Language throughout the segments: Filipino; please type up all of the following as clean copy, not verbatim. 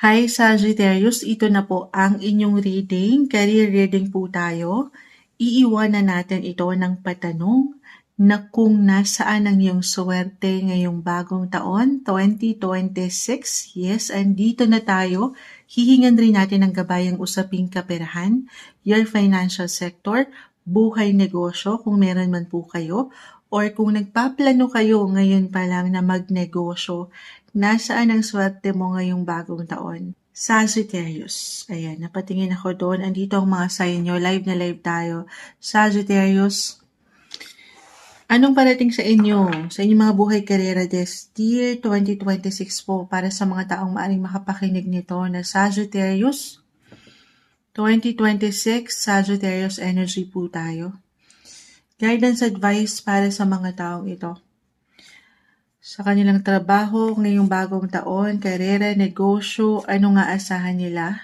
Hi Sagittarius, ito na po ang inyong reading. Career reading po tayo. Iiwanan natin ito ng patanong na kung nasaan ang iyong swerte ngayong bagong taon, 2026. Yes, andito na tayo. Hihingan rin natin ng gabayang usaping kaperahan, your financial sector, buhay negosyo kung meron man po kayo, or kung nagpaplano kayo ngayon pa lang na magnegosyo, nasaan ang swerte mo ngayong bagong taon? Sagittarius. Ayan, napatingin ako doon. Andito ang mga sign nyo. Live na live tayo. Sagittarius, anong parating sa inyo? Sa inyong mga buhay karera this year 2026 po para sa mga taong maaring makapakinig nito na Sagittarius. 2026, Sagittarius energy po tayo. Guidance advice para sa mga taong ito. Sa kanilang trabaho ngayong bagong taon, karera, negosyo, ano nga asahan nila?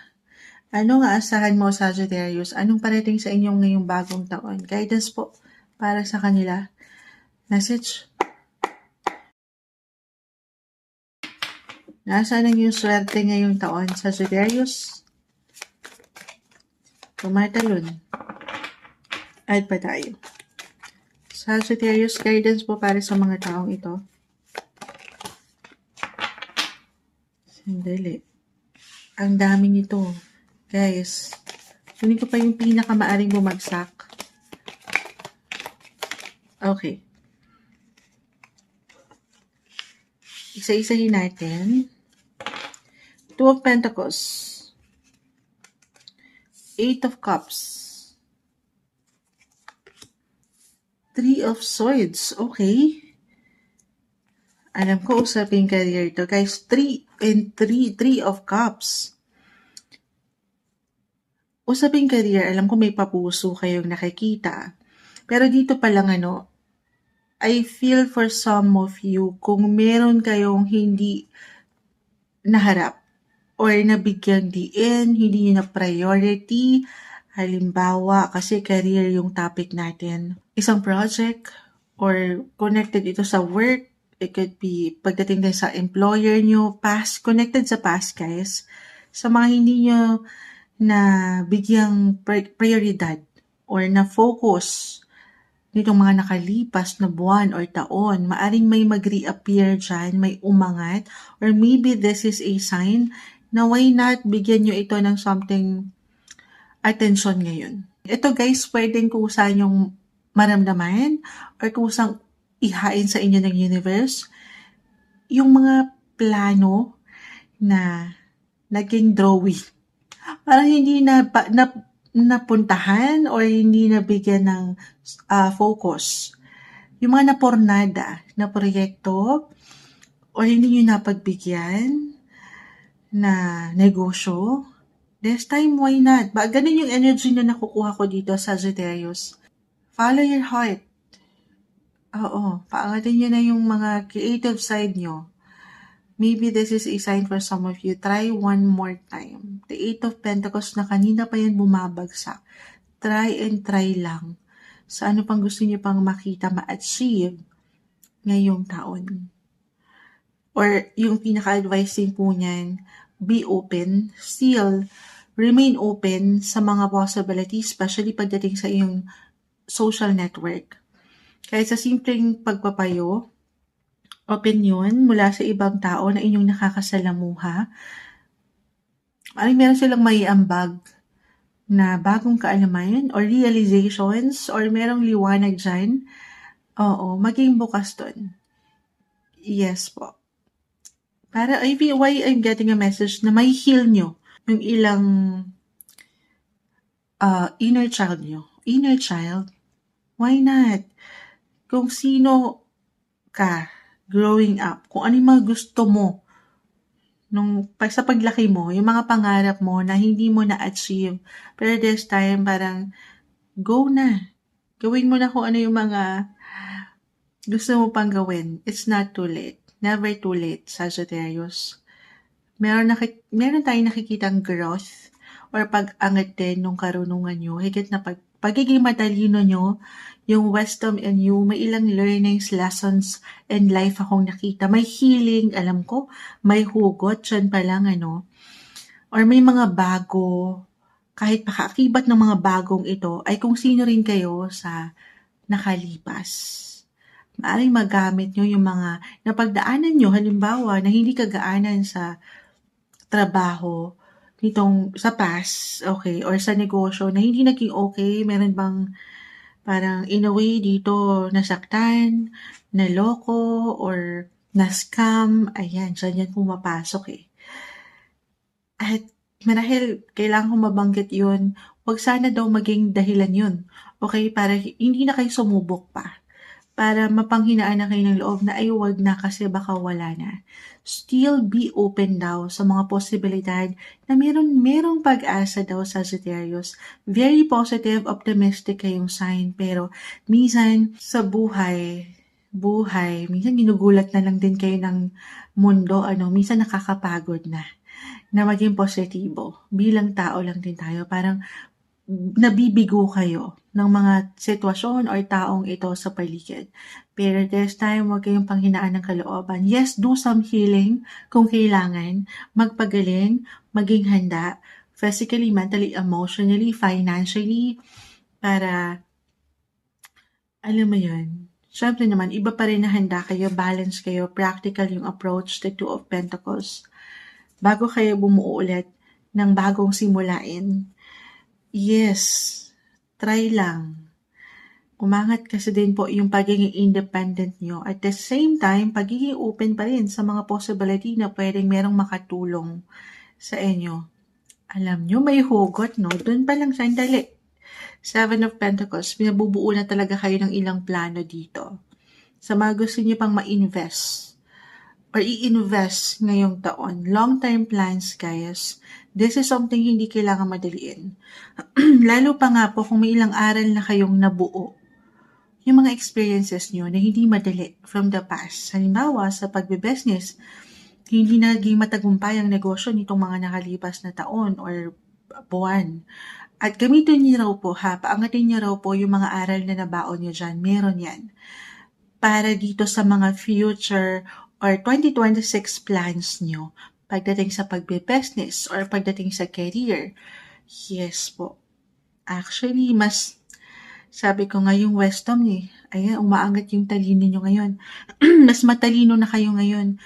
Ano nga asahan mo, Sagittarius? Anong parating sa inyong ngayong bagong taon? Guidance po para sa kanila. Message. Nasaan ang iyong swerte ngayong taon, Sagittarius? Tumatalon. Add pa tayo. Sagittarius, guidance po para sa mga taong ito. Sandali. Ang dami nito. Guys, kunin ko pa yung pinakamaaring bumagsak. Okay. Isa-isahin natin. Two of Pentacles. Eight of Cups. Three of Swords. Okay. Alam ko, usapin career to. Guys, 3 and 3. 3 of Cups. Usapin career, alam ko may papuso kayong nakikita. Pero dito pa lang I feel for some of you, kung meron kayong hindi naharap or nabigyan diin, hindi nyo na priority, halimbawa, kasi career yung topic natin. Isang project or connected ito sa work, it could be pagdating din sa employer nyo, past, connected sa past guys. Sa mga hindi nyo na bigyang prioridad or na focus nitong mga nakalipas na buwan or taon, maaring may mag-reappear dyan, may umangat, or maybe this is a sign na why not bigyan nyo ito ng something attention ngayon. Ito guys, pwedeng kusa yung maramdaman or kusang ihain sa inyo ng universe yung mga plano na naging drawing. Parang hindi napuntahan or hindi nabigyan ng focus. Yung mga napornada na proyekto or hindi nyo napagbigyan na negosyo, this time, why not? Ganun yung energy na nakukuha ko dito, Sagittarius. Follow your heart. Oo, paangatin nyo na yung mga creative side nyo. Maybe this is a sign for some of you. Try one more time. The Eight of Pentacles na kanina pa yan bumabagsak. Try and try lang. Sa ano pang gusto nyo pang makita, ma-achieve ngayong taon. Or yung pinaka-advising po niyan, be open. Still, remain open sa mga possibilities, especially pagdating sa iyong social network. Kahit sa simpleng pagpapayo, opinion mula sa ibang tao na inyong nakakasalamuha, meron silang maiambag na bagong kaalaman or realizations or merong liwanag dyan, maging bukas doon. Yes po. Para why I'm getting a message na may heal nyo yung ilang inner child nyo. Inner child? Why not? Kung sino ka growing up, kung ano yung mga gusto mo sa paglaki mo, yung mga pangarap mo na hindi mo na-achieve. Pero this time, parang go na. Gawin mo na kung ano yung mga gusto mo pang gawin. It's not too late. Never too late, Sagittarius. Meron tayong nakikitang growth or pag-angat din ng karunungan nyo, higit na pagiging matalino nyo, yung wisdom in you, may ilang learnings, lessons, and life akong nakita. May healing, alam ko, may hugot, dyan pa lang, or may mga bago, kahit pakaakibat ng mga bagong ito, ay kung sino rin kayo sa nakalipas. Maaaring magamit nyo yung mga napagdaanan nyo, halimbawa, na hindi kagaanan sa trabaho, nitong sa past, okay, or sa negosyo na hindi naging okay, meron bang parang in a way dito nasaktan, naloko, or na-scam, ayan, dyan yan pumapasok eh. At marahil kailangan kong mabanggit yun, wag sana daw maging dahilan yun, okay, para hindi na kayo sumubok pa. Para mapanghinaan na kayo ng loob na ay wag na kasi baka wala na. Still be open daw sa mga posibilidad na merong pag-asa daw sa Sagittarius. Very positive, optimistic kayong sign. Pero minsan sa buhay, minsan ginugulat na lang din kayo ng mundo, minsan nakakapagod na maging positibo. Bilang tao lang din tayo, parang nabibigo kayo ng mga sitwasyon or taong ito sa paligid. Pero this time, huwag kayong panghinaan ng kalooban. Yes, do some healing kung kailangan. Magpagaling, maging handa, physically, mentally, emotionally, financially, para, alam mo yun, syempre naman, iba pa rin na handa kayo, balance kayo, practical yung approach, the Two of Pentacles. Bago kayo bumuo ulit ng bagong simulain, yes, try lang. Umangat kasi din po yung pagiging independent nyo. At the same time, pagiging open pa rin sa mga possibility na pwedeng merong makatulong sa inyo. Alam nyo, may hugot, no? Doon pa lang sandali. Seven of Pentacles, pinabubuo na talaga kayo ng ilang plano dito. Sa mga gusto nyo pang ma-invest or i-invest ngayong taon. Long-term plans, guys. This is something hindi kailangan madaliin. Lalo pa nga po kung may ilang aral na kayong nabuo. Yung mga experiences nyo na hindi madali from the past. Halimbawa, sa pagbe-business, hindi naging matagumpay ang negosyo nitong mga nakalipas na taon or buwan. At gamitin niyo raw po, paangatin niyo raw po yung mga aral na nabaon niyo dyan. Meron yan. Para dito sa mga future or 2026 plans nyo pagdating sa pagbe-business or pagdating sa career. Yes po. Actually, sabi ko nga yung wisdom ayan, umaangat yung talino nyo ngayon. Mas matalino na kayo ngayon.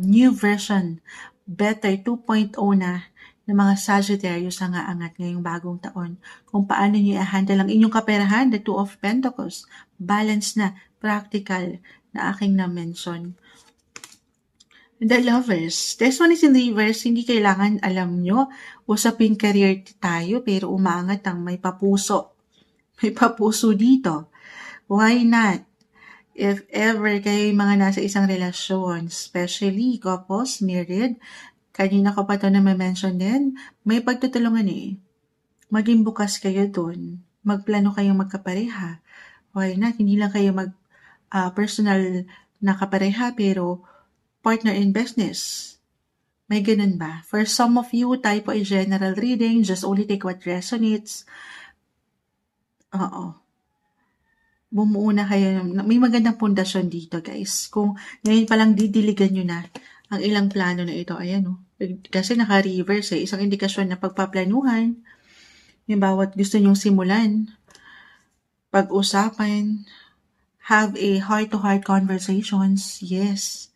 New version, better 2.0 na ng mga Sagittarius ang aangat ngayong bagong taon. Kung paano nyo i-handle ang inyong kaperahan, the Two of Pentacles, balance na, practical na aking na-mention. The Lovers. This one is in reverse. Hindi kailangan, alam nyo, usapin career tayo, pero umaangat ang may papuso. May papuso dito. Why not? If ever kayo mga nasa isang relasyon, especially couples, married, kanina ko pa ito na ma-mention din, may pagtutulungan Maging bukas kayo dun. Magplano kayong magkapareha. Why not? Hindi lang kayo personal na kapareha, pero partner in business. May ganun ba? For some of you, tayo po ay general reading. Just only take what resonates. Oo. Bumuo na kayo. May magandang pundasyon dito, guys. Kung ngayon palang didiligan nyo na ang ilang plano na ito. Ayan, kasi naka-reverse Isang indikasyon na pagpaplanuhan. Yung bawat gusto nyong simulan. Pag-usapan. Have a heart-to-heart conversations. Yes.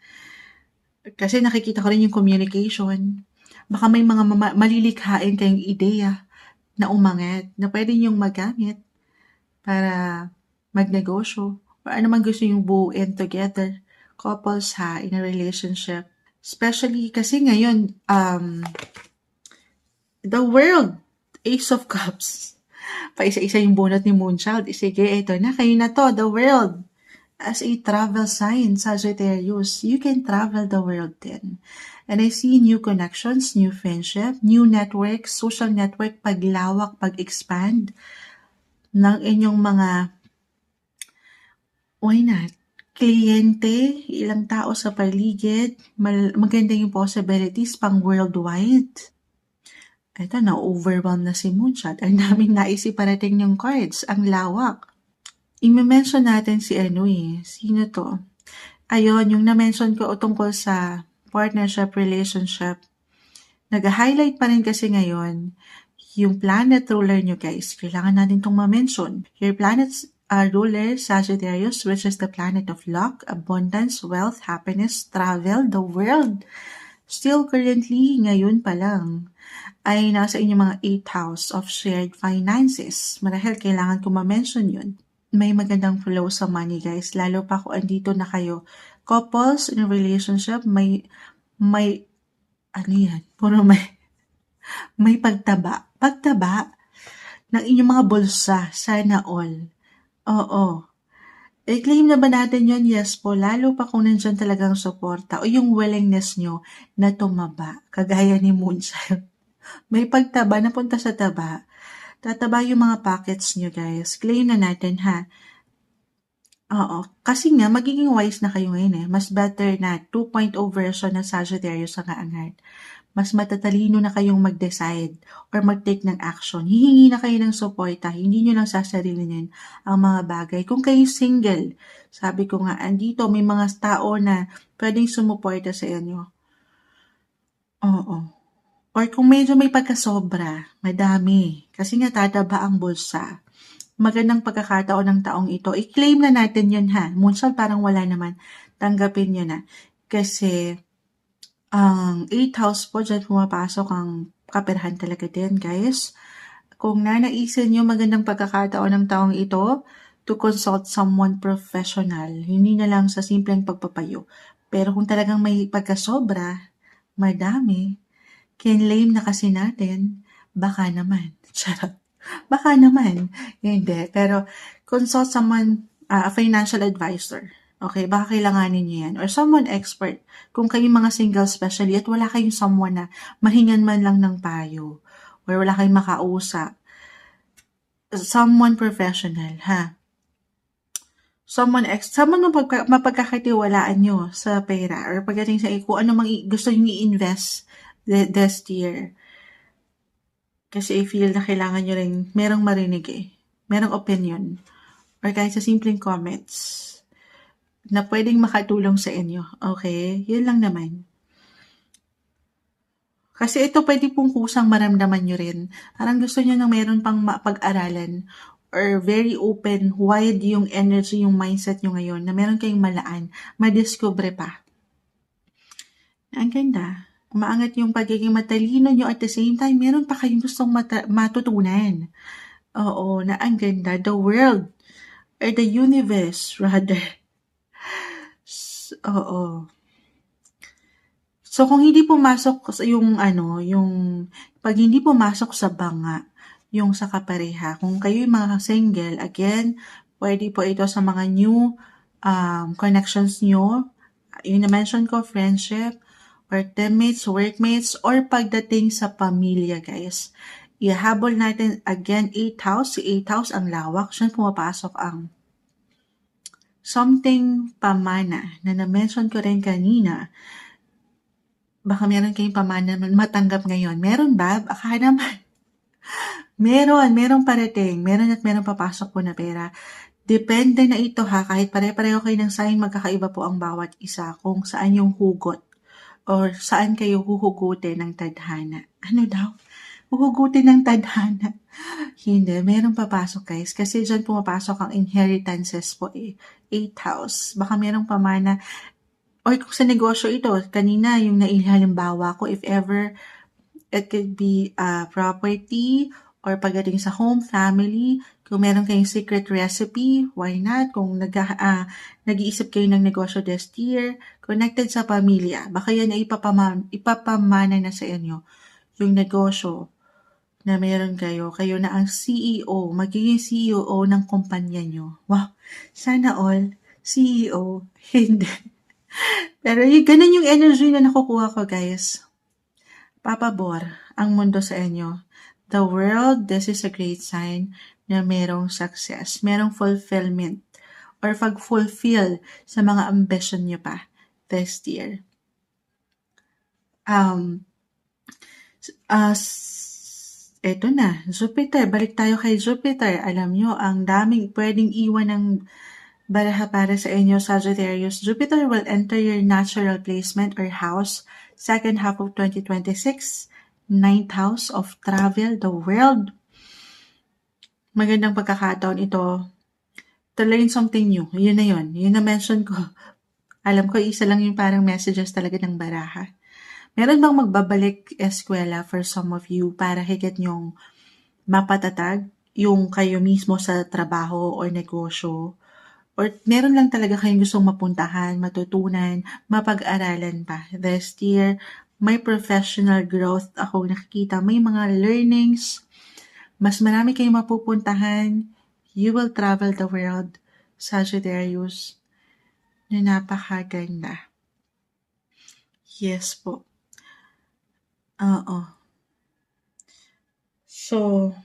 Kasi nakikita ko rin yung communication. Baka may mga malilikhain kayong ideya na umangat na pwede nyong magamit para magnegosyo or ano man gusto nyong buuin together. Couples in a relationship. Especially kasi ngayon, the world, Ace of Cups. Paisa-isa yung bunot ni Moonchild. Sige, ito na, kayo na to, the world. As a travel sign, Sagittarius, you can travel the world then. And I see new connections, new friendship, new network, social network, paglawak, pag-expand ng inyong mga, why not? Kliyente, ilang tao sa paligid, maganda yung possibilities pang worldwide. Eto, na-overwhelm na si Moonshot. Ang daming naisip parating yung cards. Ang lawak. I-mention natin si sino to? Ayun, yung na-mention ko tungkol sa partnership, relationship. Nag-highlight pa rin kasi ngayon yung planet ruler nyo, guys. Kailangan natin itong ma-mention. Your planet's ruler, Sagittarius, which is the planet of luck, abundance, wealth, happiness, travel, the world. Still currently, ngayon pa lang, ay nasa inyong mga 8th house of shared finances. Marahil kailangan ko ma-mention yun. May magandang flow sa money, guys. Lalo pa kung andito na kayo. Couples in a relationship, may ano yan? Puro may pagtaba. Pagtaba ng inyong mga bulsa. Sana all. Oo. I-claim na ba natin yun? Yes po. Lalo pa kung nandyan talagang suporta o yung willingness nyo na tumaba. Kagaya ni Moonshine. May pagtaba na punta sa taba. Tataba yung mga pockets nyo, guys. Claim na natin, ha? Oo. Kasi nga, magiging wise na kayo ngayon. Mas better na 2.0 version ng Sagittarius ang aangat. Mas matatalino na kayong mag-decide or mag-take ng action. Hihingi na kayo ng suporta. Hindi nyo lang sasarilinin ang mga bagay. Kung kayo single, sabi ko nga, andito may mga tao na pwedeng sumuporta sa inyo. Oo. Or kung medyo may pagkasobra, madami. Kasi nga tataba ang bulsa. Magandang pagkakataon ng taong ito. I-claim na natin yun, ha. Moonshot parang wala naman. Tanggapin nyo na. Kasi ang 8th house po, dyan pumapasok ang kaperahan talaga din, guys. Kung nanaisin nyo magandang pagkakataon ng taong ito to consult someone professional, hindi na lang sa simpleng pagpapayo. Pero kung talagang may pagkasobra, madami, kinlaim na kasi natin, baka naman. Charot. Baka naman. Hindi. Pero consult someone, a financial advisor. Okay, baka kailanganin niyo yan. Or someone expert. Kung kayong mga single especially at wala kayong someone na mahingan man lang ng payo. Or wala kayong makausap. Someone professional, ha? Someone mapagkakatiwalaan nyo sa pera. Or pagdating sa kung ano gusto nyo i-invest this year. Kasi I feel na kailangan nyo rin merong marinig merong opinion. Or kahit sa simpleng comments na pwedeng makatulong sa inyo. Okay? Yun lang naman. Kasi ito pwede pong kusang maramdaman nyo rin. Parang gusto nyo nang meron pang pag-aralan or very open, wide yung energy, yung mindset nyo ngayon na meron kayong malaan, madiscover pa. Ang ganda. Umaangat yung pagiging matalino nyo at the same time, meron pa kayong gustong matutunan. Oo, na ang ganda. The world, or the universe, rather. Oo. So, kung hindi pumasok yung pag hindi pumasok sa banga, yung sa kapareha, kung kayo yung mga single, again, pwede po ito sa mga new connections nyo. Yung na-mention ko, friendship, or teammates, workmates, or pagdating sa pamilya, guys. Ihabol natin, again, 8th house. Si 8th house, ang lawak. Siya pumapasok ang something pamana na na-mention ko rin kanina. Baka meron kayong pamana matanggap ngayon. Meron ba? Baka naman. Meron parating. Meron papasok po na pera. Depende na ito, ha. Kahit pare-pareho kayo ng sign, magkakaiba po ang bawat isa kung saan yung hugot or saan kayo huhugutin ng tadhana. Ano daw? Huhugutin ng tadhana. Hindi, meron papasok, guys. Kasi dyan pumapasok ang inheritances po 8th house. Baka merong pamana. Or kung sa negosyo ito, kanina yung naihalimbawa ko, if ever, it could be property or pagdating sa home, family. Kung meron kayong secret recipe, why not? Kung nag-iisip kayo ng negosyo this year, connected sa pamilya, baka yan ay ipapamana na sa inyo yung negosyo na meron kayo na ang CEO, magiging CEO ng kumpanya nyo. Wow, sana all, CEO, hindi. Pero ganun yung energy na nakukuha ko, guys. Papabor ang mundo sa inyo. The world, this is a great sign na merong success, merong fulfillment, or pag-fulfill sa mga ambition nyo pa this year. Eto na, Jupiter. Balik tayo kay Jupiter. Alam nyo, ang daming pwedeng iwan ng baraha para sa inyo, Sagittarius. Jupiter will enter your natural placement or house second half of 2026. Ninth house of travel, the world. Magandang pagkakataon ito to learn something new. Yun na yun. Yun na mention ko. Alam ko, isa lang yung parang messages talaga ng baraha. Meron bang magbabalik eskwela for some of you para higit nyong mapatatag yung kayo mismo sa trabaho or negosyo? Or meron lang talaga kayong gustong mapuntahan, matutunan, mapag-aralan pa. This year, may professional growth ako nakikita. May mga learnings. Mas marami kayong mapupuntahan. You will travel the world, Sagittarius, na napakaganda. Yes po. Oo. So,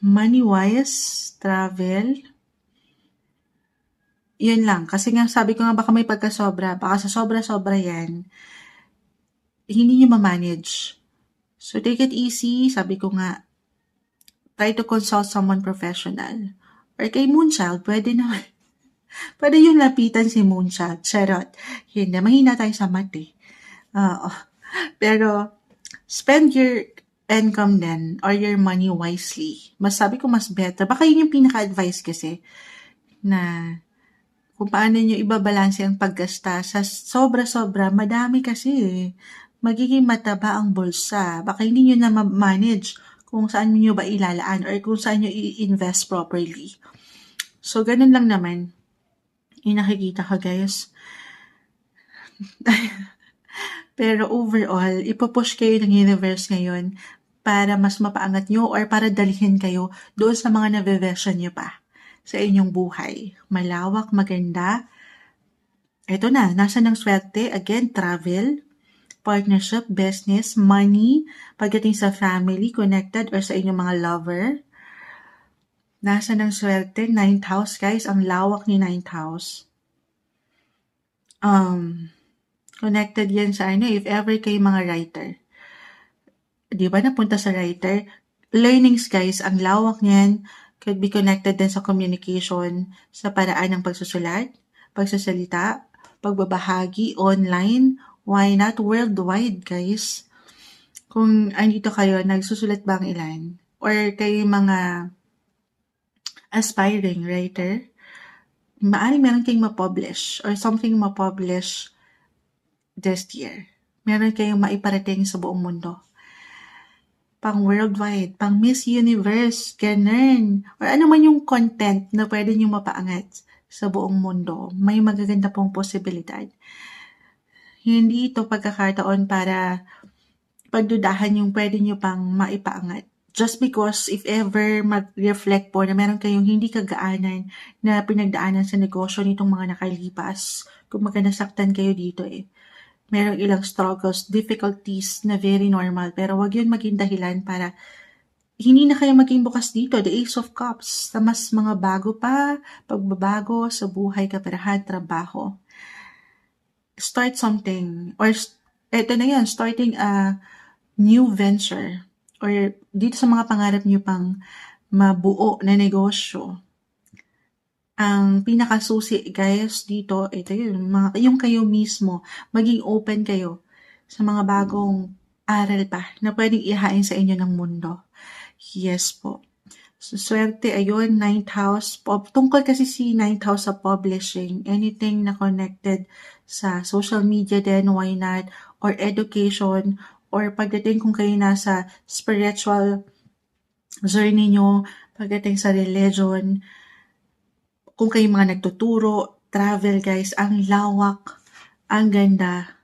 money-wise, travel, yun lang. Kasi nga, sabi ko nga baka may pagkasobra. Baka sa sobra-sobra yan, hindi nyo ma-manage. So, take it easy. Sabi ko nga, try to consult someone professional. Or kay Moonchild, pwede naman. Pwede yung lapitan si Moonchild. Charot. Hindi, mahina tayo sa math eh. Oo. Pero, spend your income then or your money wisely. Mas sabi ko mas better. Baka yun yung pinaka-advice kasi na kung paano nyo ibabalanse ang paggasta sa sobra-sobra. Madami kasi eh. Magiging mataba ang bulsa. Baka hindi nyo na ma-manage kung saan nyo ba ilalaan or kung saan nyo i-invest properly. So, ganun lang naman. Yung nakikita ko, guys. Pero overall, ipopush kayo ng universe ngayon para mas mapaangat nyo or para dalhin kayo doon sa mga nabe-vision nyo pa sa inyong buhay. Malawak, maganda. Ito na, nasa ng swerte. Again, travel, partnership, business, money, pagdating sa family, connected, or sa inyong mga lover. Nasa ng swerte, 9th house, guys. Ang lawak ni 9th house. Connected yan sa if ever kayo mga writer. Di ba napunta sa writer? Learnings, guys, ang lawak niyan. Could be connected din sa communication, sa paraan ng pagsusulat, pagsasalita, pagbabahagi, online, why not worldwide, guys? Kung andito kayo, nagsusulat ba ang ilan? Or kayo mga aspiring writer, maaaring meron kayong ma-publish or something ma-publish this year. Meron kayong maiparating sa buong mundo. Pang worldwide, pang Miss Universe, ganun. Or ano man yung content na pwede nyo mapaangat sa buong mundo. May magaganda pong posibilidad. Hindi ito pagkakataon para pagdudahan yung pwede nyo pang maipaangat. Just because if ever mag-reflect po na meron kayong hindi kagaanan na pinagdaanan sa negosyo nitong mga nakalipas, kung nasaktan kayo dito merong ilang struggles, difficulties na very normal, pero wag yun maging dahilan para hindi na kayo maging bukas dito. The Ace of Cups, sa mas mga bago pa, pagbabago sa buhay, kaperahan, trabaho. Start something, or eto na yan, starting a new venture, or dito sa mga pangarap nyo pang mabuo na negosyo. Ang pinakasusi, guys, dito, ito yung kayo mismo, maging open kayo sa mga bagong aral pa na pwedeng ihain sa inyo ng mundo. Yes po. So, swerte, ayun, 9th house. Tungkol kasi si 9th house sa publishing, anything na connected sa social media din, why not, or education, or pagdating kung kayo nasa spiritual journey nyo, pagdating sa religion, kung kayo mga nagtuturo, travel, guys, ang lawak, ang ganda,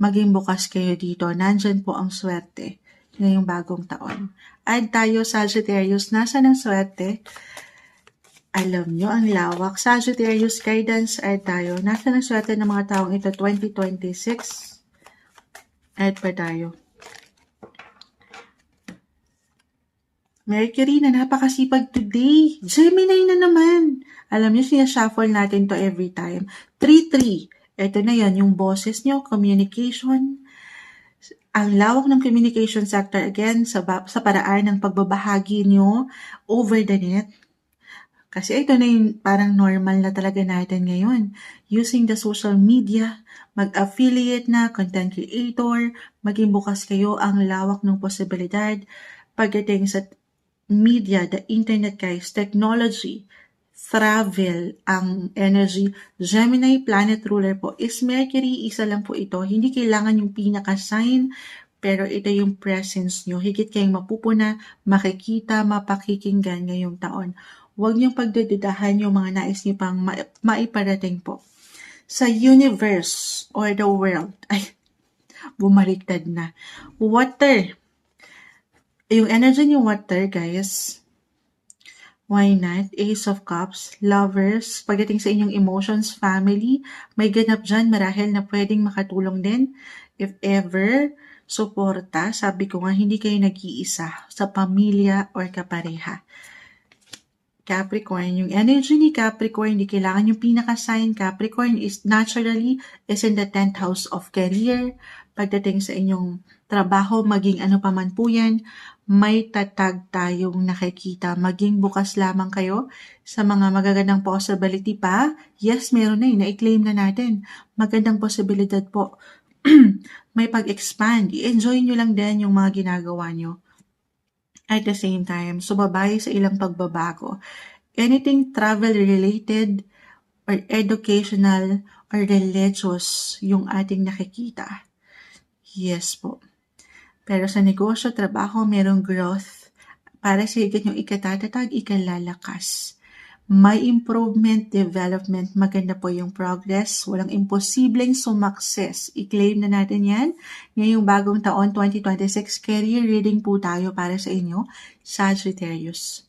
maging bukas kayo dito. Nandyan po ang swerte ngayong bagong taon. Add tayo, Sagittarius, nasa ng swerte? Alam nyo, ang lawak. Sagittarius, guidance, add tayo. Nasa ng swerte ng mga taong ito, 2026? Add pa tayo. Mercury na napakasipag today. Gemini na naman. Alam niyo, sinashuffle natin to every time. 3-3. Ito na yan, yung boses nyo, communication. Ang lawak ng communication sector again sa paraan ng pagbabahagi nyo over the net. Kasi ito na yung parang normal na talaga natin ngayon. Using the social media, mag-affiliate na, content creator, maging bukas kayo, ang lawak ng posibilidad. Pagdating sa media, the internet guys, technology, travel, ang energy. Gemini planet ruler po is Mercury, isa lang po ito. Hindi kailangan yung pinaka-sign, pero ito yung presence nyo. Higit kayong mapupuna, makikita, mapakikinggan ngayong taon. Huwag niyong pagdududahan yung mga nais niyo pang maiparating po. Sa universe or the world, ay, bumaliktad na. Water. Yung energy ni water, guys, why not? Ace of Cups, lovers, pagdating sa inyong emotions, family, may ganap dyan marahil na pwedeng makatulong din. If ever, suporta, sabi ko nga, hindi kayo nag-iisa sa pamilya or kapareha. Capricorn, yung energy ni Capricorn, hindi kailangan yung pinaka-sign. Capricorn is naturally is in the 10th house of career. Pagdating sa inyong trabaho, maging ano pa man po yan, may tatag tayong nakikita. Maging bukas lamang kayo sa mga magagandang possibility pa. Yes, meron na na-claim na natin. Magandang posibilidad po. May pag-expand. I-enjoy nyo lang din yung mga ginagawa nyo. At the same time, sumabay sa ilang pagbabago. Anything travel-related or educational or religious yung ating nakikita. Yes po. Pero sa negosyo, trabaho, merong growth. Para sa higit yung ikatatatag, ikalalakas. May improvement, development, maganda po yung progress. Walang imposibleng sumakses. I-claim na natin yan. Ngayong bagong taon, 2026, career reading po tayo para sa inyo, Sagittarius.